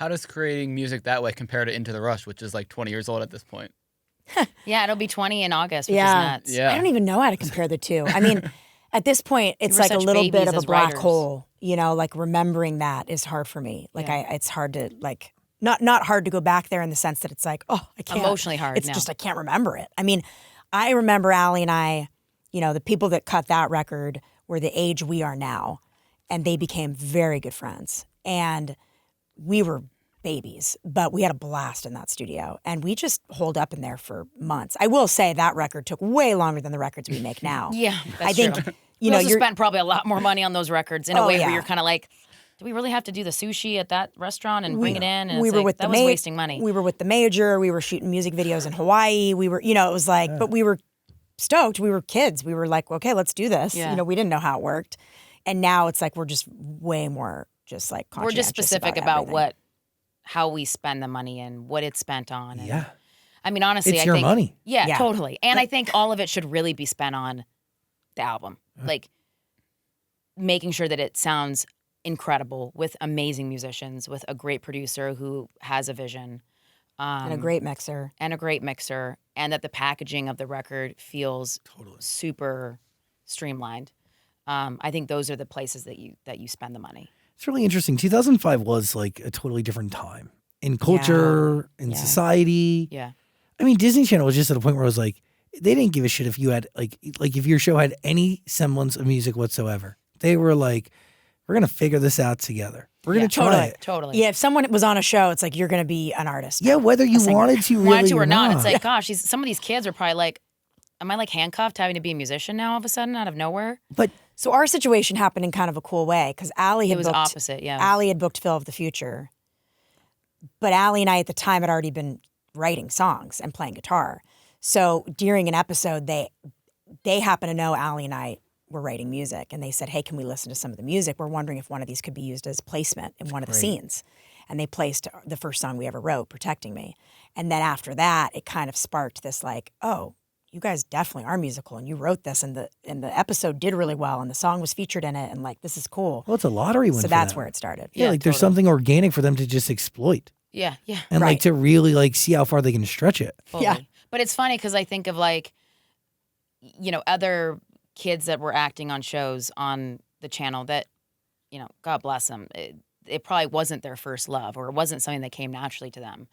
How does creating music that way compare to Into the Rush, which is like 20 years old at this point? Yeah, it'll be 20 in August, which is Yeah. nuts. Yeah. I don't even know how to compare the two. I mean, at this point, it's were like a such little bit babies of a as black writers. hole. You know, like remembering that is hard for me. Like Yeah. it's hard to like not hard to go back there in the sense that it's like, oh, I can't. Emotionally hard, It's no. just I can't remember it. I mean, I remember Aly and I, you know, the people that cut that record were the age we are now, and they became very good friends. And we were babies, but we had a blast in that studio, and we just holed up in there for months. I will say that record took way longer than the records we make now. Yeah, that's I think true. you We know also you're spent probably a lot more money on those records in a Oh, way yeah. where you're kind of like, do we really have to do the sushi at that restaurant and bring it in? And we it's were like, with that the was ma- wasting money. We were with the major. We were shooting music videos in Hawaii. We were, you know, it was like, but we were stoked. We were kids. We were like, okay, let's do this. Yeah. You know, we didn't know how it worked, and now it's like we're just way more just like We're just conscientious specific about about how we spend the money and what it's spent on. And, Yeah. I mean, honestly, It's I your think, money. Yeah, Yeah. totally. And I think all of it should really be spent on the album, like making sure that it sounds incredible with amazing musicians, with a great producer who has a vision. and a great mixer. And a great mixer, and that the packaging of the record feels super streamlined. I think those are the places that you spend the money. It's really interesting. 2005 was like a totally different time in culture, in Yeah. society. Yeah. I mean, Disney Channel was just at a point where it was like, they didn't give a shit if you had like if your show had any semblance of music whatsoever. They were like, we're gonna figure this out together. We're gonna try it. Totally. Yeah, if someone was on a show, it's like you're going to be an artist. Yeah, whether you wanted to really Wanted to or not. It's like, gosh, some of these kids are probably like, am I like handcuffed having to be a musician now all of a sudden out of nowhere? But So our situation happened in kind of a cool way because Aly had It was booked, opposite, yeah. Aly had booked Phil of the Future, but Aly and I at the time had already been writing songs and playing guitar. So during an episode, they happened to know Aly and I were writing music, and they said, "Hey, can we listen to some of the music? We're wondering if one of these could be used as placement in one of the scenes." And they placed the first song we ever wrote, "Protecting Me," and then after that, it kind of sparked this like, "Oh, you guys definitely are musical, and you wrote this, and the episode did really well, and the song was featured in it, and like this is cool." well, it's a lottery win. So for that's them. where it started. Yeah, like there's something organic for them to just exploit Yeah, yeah. and like Right. to really like see how far they can stretch it. Totally. Yeah. But it's funny because I think of like, other kids that were acting on shows on the channel that, God bless them, it probably wasn't their first love, or it wasn't something that came naturally to them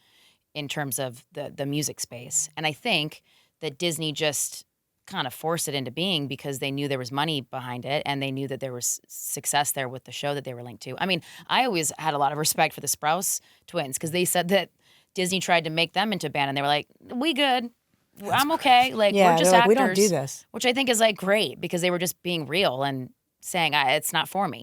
in terms of the music space. And I think that Disney just kind of forced it into being because they knew there was money behind it, and they knew that there was success there with the show that they were linked to. I mean, I always had a lot of respect for the Sprouse twins because they said that Disney tried to make them into a band, and they were like, "We good, I'm okay." Like Yeah, we're just they're like, actors. "We don't do this." Which I think is like great because they were just being real and saying, "It's not for me."